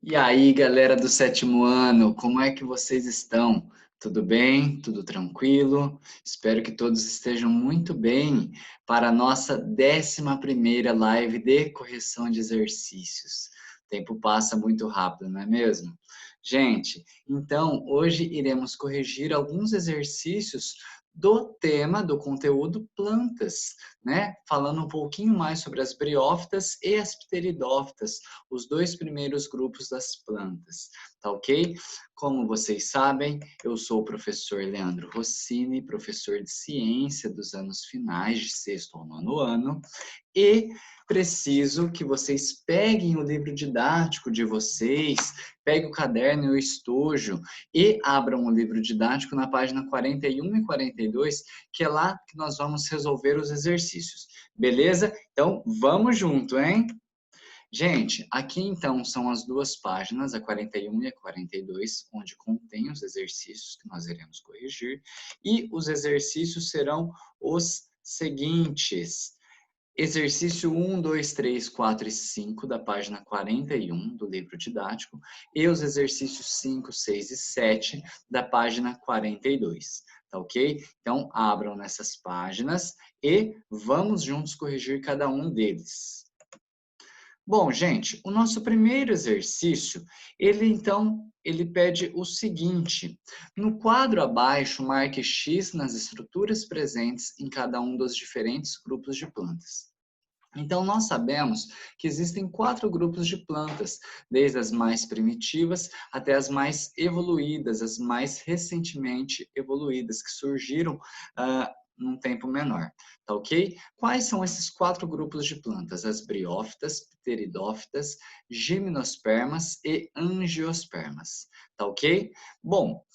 E aí, galera do sétimo ano, como é que vocês estão? Tudo bem? Tudo tranquilo? Espero que todos estejam muito bem para a nossa 11ª live de correção de exercícios. O tempo passa muito rápido, não é mesmo? Gente, então hoje iremos corrigir alguns exercícios do tema do conteúdo plantas, né? Falando um pouquinho mais sobre as briófitas e as pteridófitas, os dois primeiros grupos das plantas, tá ok? Como vocês sabem, eu sou o professor Leandro Rossini, professor de ciência dos anos finais, de sexto ao nono ano, e preciso que vocês peguem o livro didático de vocês, peguem o caderno e o estojo e abram o livro didático na página 41 e 42, que é lá que nós vamos resolver os exercícios. Beleza? Então, vamos junto, hein? Gente, aqui então são as duas páginas, a 41 e a 42, onde contém os exercícios que nós iremos corrigir. E os exercícios serão os seguintes. Exercício 1, 2, 3, 4 e 5 da página 41 do livro didático e os exercícios 5, 6 e 7 da página 42, tá ok? Então, abram nessas páginas e vamos juntos corrigir cada um deles. Bom, gente, o nosso primeiro exercício, ele pede o seguinte: no quadro abaixo, marque X nas estruturas presentes em cada um dos diferentes grupos de plantas. Então, nós sabemos que existem 4 grupos de plantas, desde as mais primitivas até as mais evoluídas, as mais recentemente evoluídas, que surgiram num tempo menor, tá ok? Quais são esses 4 grupos de plantas? As briófitas, pteridófitas, gimnospermas e angiospermas, tá ok? Bom,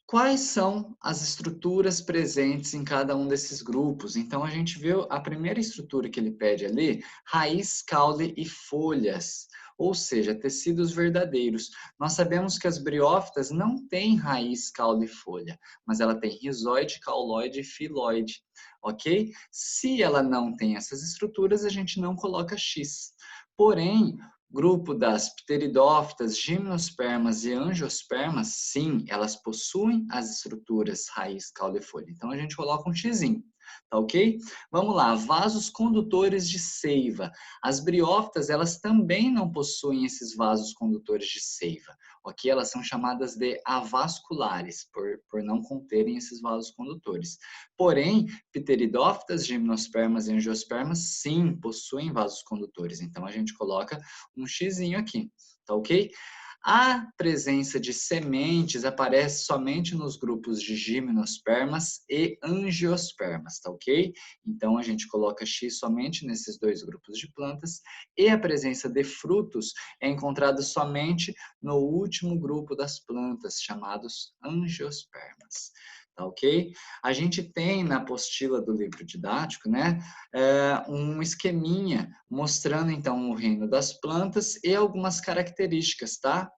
quais são as estruturas presentes em cada um desses grupos? Então, a gente vê a primeira estrutura que ele pede ali, raiz, caule e folhas, ou seja, tecidos verdadeiros. Nós sabemos que as briófitas não têm raiz, caule e folha, mas ela tem rizoide, cauloide e filoide, ok? Se ela não tem essas estruturas, a gente não coloca X. Porém, grupo das pteridófitas, gimnospermas e angiospermas, sim, elas possuem as estruturas raiz, caule e folha. Então, a gente coloca um xizinho, tá ok? Vamos lá, vasos condutores de seiva. As briófitas, elas também não possuem esses vasos condutores de seiva, ok? Elas são chamadas de avasculares, por não conterem esses vasos condutores. Porém, pteridófitas, gimnospermas e angiospermas, sim, possuem vasos condutores. Então, a gente coloca um xizinho aqui, tá ok? A presença de sementes aparece somente nos grupos de gimnospermas e angiospermas, tá ok? Então, a gente coloca X somente nesses dois grupos de plantas e a presença de frutos é encontrada somente no último grupo das plantas, chamados angiospermas, tá ok? A gente tem na apostila do livro didático, né, um esqueminha mostrando então o reino das plantas e algumas características, tá?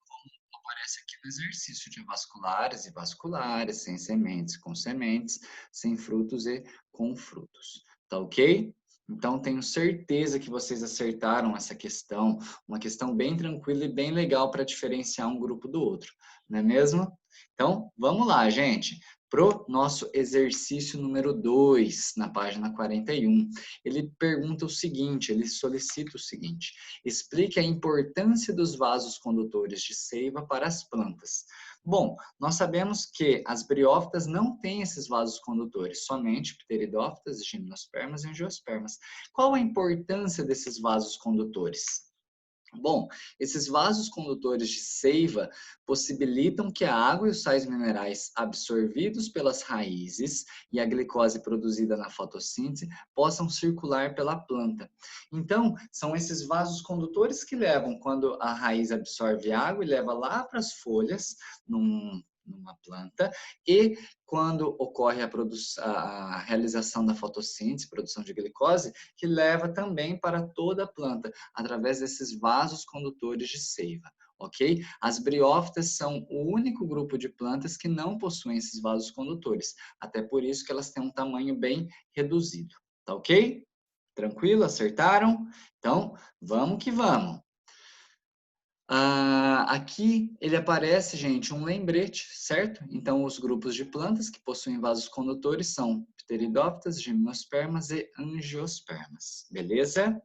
Como aparece aqui no exercício de vasculares e vasculares, sem sementes, com sementes, sem frutos e com frutos, tá ok? Então, tenho certeza que vocês acertaram essa questão, uma questão bem tranquila e bem legal para diferenciar um grupo do outro, não é mesmo? Então, vamos lá, gente. Pro nosso exercício número 2, na página 41, ele pergunta o seguinte, ele solicita o seguinte: explique a importância dos vasos condutores de seiva para as plantas. Bom, nós sabemos que as briófitas não têm esses vasos condutores, somente pteridófitas, gimnospermas e angiospermas. Qual a importância desses vasos condutores? Bom, esses vasos condutores de seiva possibilitam que a água e os sais minerais absorvidos pelas raízes e a glicose produzida na fotossíntese possam circular pela planta. Então, são esses vasos condutores que levam, quando a raiz absorve água e leva lá para as folhas, numa planta, e quando ocorre a realização da fotossíntese, produção de glicose, que leva também para toda a planta, através desses vasos condutores de seiva, ok? As briófitas são o único grupo de plantas que não possuem esses vasos condutores, até por isso que elas têm um tamanho bem reduzido, tá ok? Tranquilo? Acertaram? Então, vamos que vamos. Aqui ele aparece, gente, um lembrete, certo? Então, os grupos de plantas que possuem vasos condutores são pteridófitas, gimnospermas e angiospermas, beleza?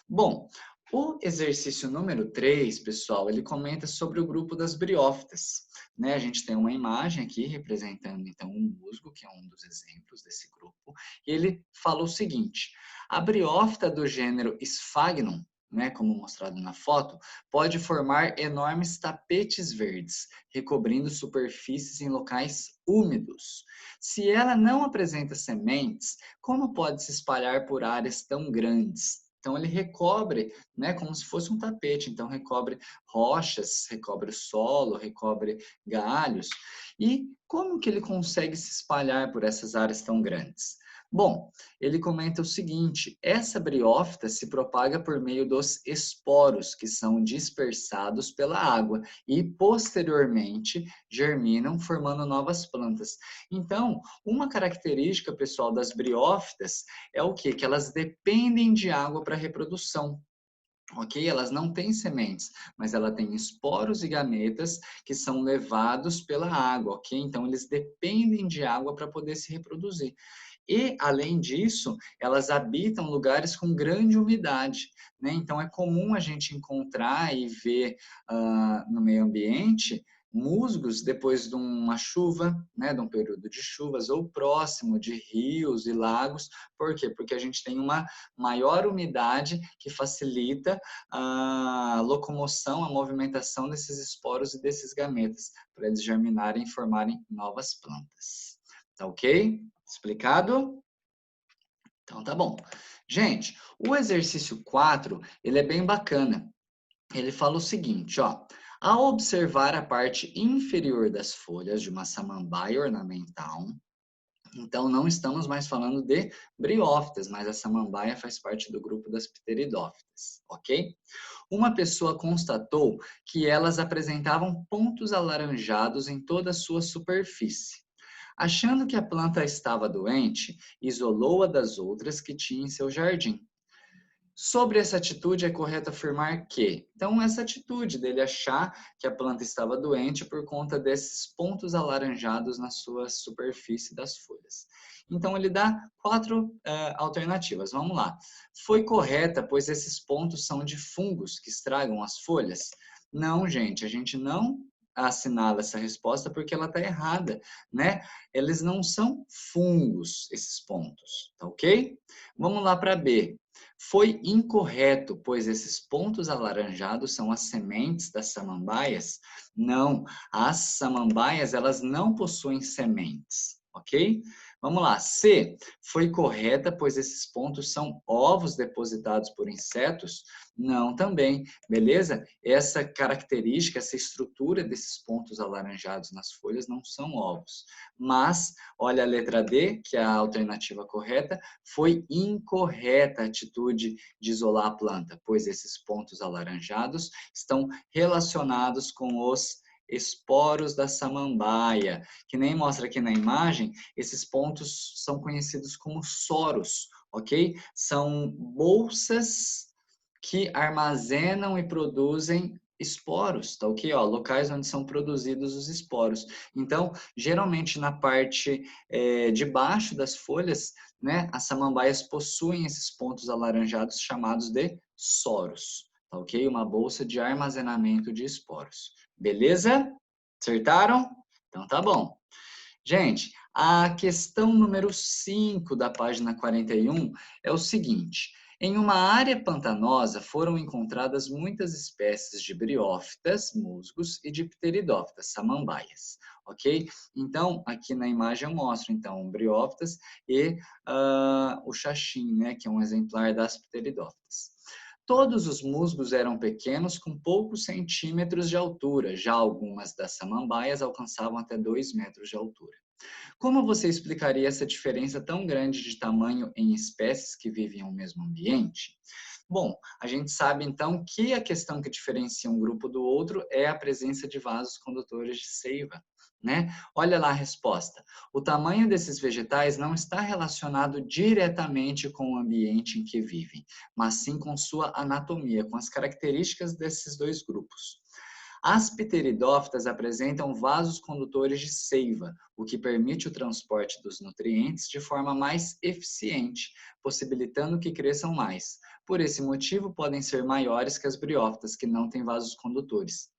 Bom, o exercício número 3, pessoal, ele comenta sobre o grupo das briófitas. Né? A gente tem uma imagem aqui representando, então, um musgo, que é um dos exemplos desse grupo. E ele fala o seguinte: a briófita do gênero Sphagnum, né, como mostrado na foto, pode formar enormes tapetes verdes, recobrindo superfícies em locais úmidos. Se ela não apresenta sementes, como pode se espalhar por áreas tão grandes? Então ele recobre, né, como se fosse um tapete. Então recobre rochas, recobre o solo, recobre galhos. E como que ele consegue se espalhar por essas áreas tão grandes? Bom, ele comenta o seguinte: essa briófita se propaga por meio dos esporos, que são dispersados pela água e posteriormente germinam, formando novas plantas. Então, uma característica, pessoal, das briófitas é o quê? Que elas dependem de água para reprodução. Ok? Elas não têm sementes, mas ela tem esporos e gametas que são levados pela água, ok? Então, eles dependem de água para poder se reproduzir. E, além disso, elas habitam lugares com grande umidade, né? Então, é comum a gente encontrar e ver no meio ambiente musgos depois de uma chuva, né? De um período de chuvas, ou próximo de rios e lagos. Por quê? Porque a gente tem uma maior umidade que facilita a locomoção, a movimentação desses esporos e desses gametas, para eles germinarem e formarem novas plantas. Tá ok? Explicado? Então tá bom. Gente, o exercício 4, ele é bem bacana. Ele fala o seguinte, ó: ao observar a parte inferior das folhas de uma samambaia ornamental, então não estamos mais falando de briófitas, mas a samambaia faz parte do grupo das pteridófitas, ok? Uma pessoa constatou que elas apresentavam pontos alaranjados em toda a sua superfície. Achando que a planta estava doente, isolou-a das outras que tinha em seu jardim. Sobre essa atitude, é correto afirmar que, então, essa atitude dele achar que a planta estava doente por conta desses pontos alaranjados na sua superfície das folhas. Então, ele dá 4 alternativas. Vamos lá. Foi correta, pois esses pontos são de fungos que estragam as folhas? Não, gente, a gente não assinala essa resposta porque ela está errada, né? Eles não são fungos, esses pontos, tá ok? Vamos lá para B. Foi incorreto, pois esses pontos alaranjados são as sementes das samambaias? Não, as samambaias, elas não possuem sementes, ok? Vamos lá, C, foi correta, pois esses pontos são ovos depositados por insetos? Não, também, beleza? Essa característica, essa estrutura desses pontos alaranjados nas folhas não são ovos. Mas, olha a letra D, que é a alternativa correta, foi incorreta a atitude de isolar a planta, pois esses pontos alaranjados estão relacionados com os esporos da samambaia, que nem mostra aqui na imagem. Esses pontos são conhecidos como soros, ok? São bolsas que armazenam e produzem esporos, tá ok? Ó, locais onde são produzidos os esporos. Então, geralmente na parte de baixo das folhas, né, as samambaias possuem esses pontos alaranjados chamados de soros, tá ok? Uma bolsa de armazenamento de esporos. Beleza? Acertaram? Então tá bom. Gente, a questão número 5 da página 41 é o seguinte: em uma área pantanosa foram encontradas muitas espécies de briófitas, musgos e de pteridófitas, samambaias, ok? Então, aqui na imagem eu mostro, então, briófitas e o xaxim, né, que é um exemplar das pteridófitas. Todos os musgos eram pequenos, com poucos centímetros de altura, já algumas das samambaias alcançavam até 2 metros de altura. Como você explicaria essa diferença tão grande de tamanho em espécies que vivem no mesmo ambiente? Bom, a gente sabe então que a questão que diferencia um grupo do outro é a presença de vasos condutores de seiva, né? Olha lá a resposta. O tamanho desses vegetais não está relacionado diretamente com o ambiente em que vivem, mas sim com sua anatomia, com as características desses dois grupos. As pteridófitas apresentam vasos condutores de seiva, o que permite o transporte dos nutrientes de forma mais eficiente, possibilitando que cresçam mais. Por esse motivo, podem ser maiores que as briófitas, que não têm vasos condutores.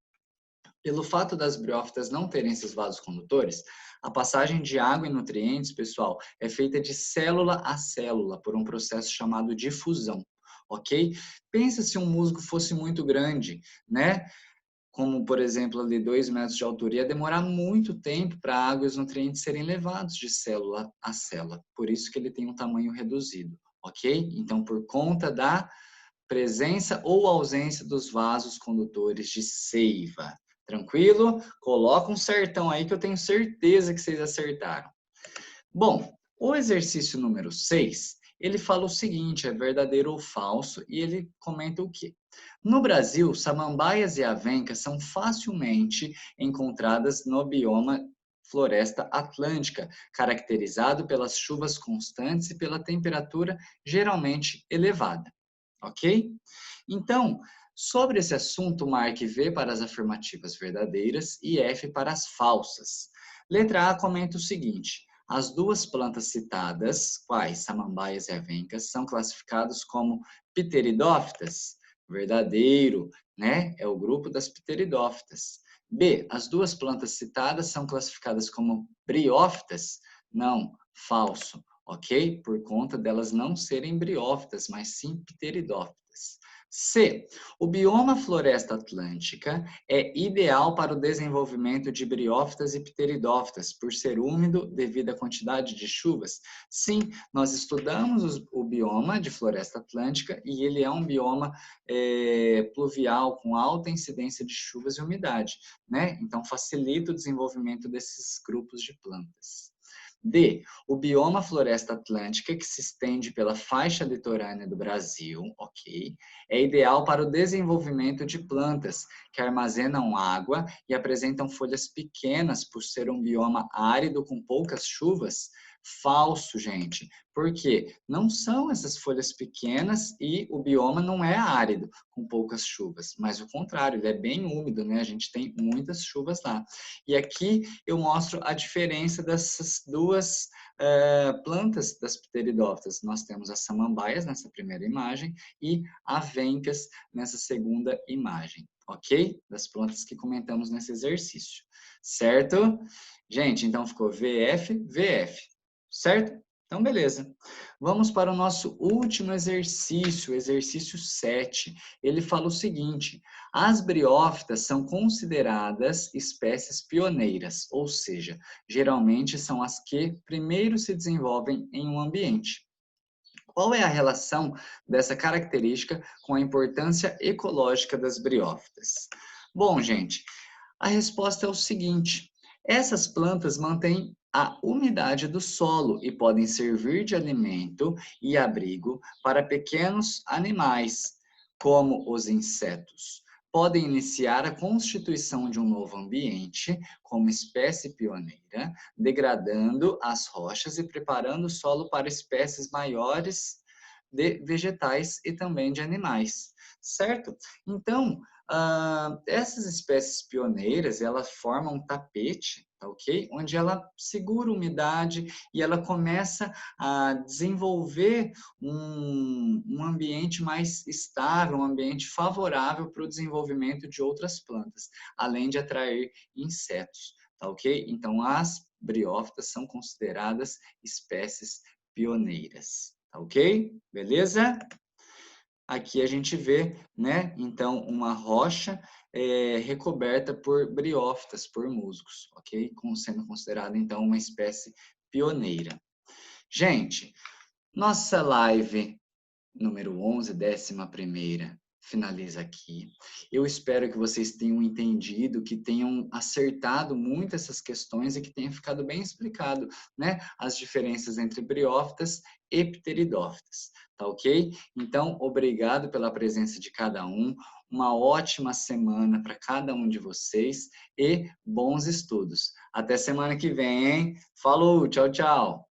Pelo fato das briófitas não terem esses vasos condutores, a passagem de água e nutrientes, pessoal, é feita de célula a célula, por um processo chamado difusão, ok? Pensa se um musgo fosse muito grande, né? Como, por exemplo, ali 2 metros de altura, ia demorar muito tempo para a água e os nutrientes serem levados de célula a célula. Por isso que ele tem um tamanho reduzido, ok? Então, por conta da presença ou ausência dos vasos condutores de seiva. Tranquilo? Coloca um certão aí que eu tenho certeza que vocês acertaram. Bom, o exercício número 6, ele fala o seguinte, é verdadeiro ou falso, e ele comenta o quê? No Brasil, samambaias e avencas são facilmente encontradas no bioma floresta atlântica, caracterizado pelas chuvas constantes e pela temperatura geralmente elevada. Ok? Então, sobre esse assunto, marque V para as afirmativas verdadeiras e F para as falsas. Letra A comenta o seguinte: as duas plantas citadas, quais samambaias e avencas, são classificados como pteridófitas? Verdadeiro, né? É o grupo das pteridófitas. B, as duas plantas citadas são classificadas como briófitas? Não, falso, ok? Por conta delas não serem briófitas, mas sim pteridófitas. C. O bioma floresta atlântica é ideal para o desenvolvimento de briófitas e pteridófitas, por ser úmido devido à quantidade de chuvas. Sim, nós estudamos o bioma de floresta atlântica e ele é um bioma pluvial com alta incidência de chuvas e umidade, né? Então facilita o desenvolvimento desses grupos de plantas. D. O bioma floresta atlântica, que se estende pela faixa litorânea do Brasil, ok, é ideal para o desenvolvimento de plantas que armazenam água e apresentam folhas pequenas por ser um bioma árido com poucas chuvas. Falso, gente. Por quê? Não são essas folhas pequenas e o bioma não é árido, com poucas chuvas, mas o contrário, ele é bem úmido, né? A gente tem muitas chuvas lá. E aqui eu mostro a diferença dessas duas plantas das pteridófitas. Nós temos as samambaias nessa primeira imagem e avencas nessa segunda imagem, ok? Das plantas que comentamos nesse exercício, certo? Gente, então ficou VF, VF, certo? Então, beleza. Vamos para o nosso último exercício, exercício 7. Ele fala o seguinte: as briófitas são consideradas espécies pioneiras, ou seja, geralmente são as que primeiro se desenvolvem em um ambiente. Qual é a relação dessa característica com a importância ecológica das briófitas? Bom, gente, a resposta é o seguinte: essas plantas mantêm a umidade do solo e podem servir de alimento e abrigo para pequenos animais, como os insetos. Podem iniciar a constituição de um novo ambiente como espécie pioneira, degradando as rochas e preparando o solo para espécies maiores de vegetais e também de animais, certo? Então, essas espécies pioneiras, elas formam um tapete, tá ok? Onde ela segura a umidade e ela começa a desenvolver um ambiente mais estável, um ambiente favorável para o desenvolvimento de outras plantas, além de atrair insetos, tá ok? Então, as briófitas são consideradas espécies pioneiras, tá ok? Beleza? Aqui a gente vê, né, então, uma rocha recoberta por briófitas, por musgos, ok? Sendo considerada, então, uma espécie pioneira. Gente, nossa live número 11, 11ª, finaliza aqui. Eu espero que vocês tenham entendido, que tenham acertado muito essas questões e que tenha ficado bem explicado, né, as diferenças entre briófitas e pteridófitas, tá ok? Então, obrigado pela presença de cada um, uma ótima semana para cada um de vocês e bons estudos. Até semana que vem, hein? Falou, tchau, tchau!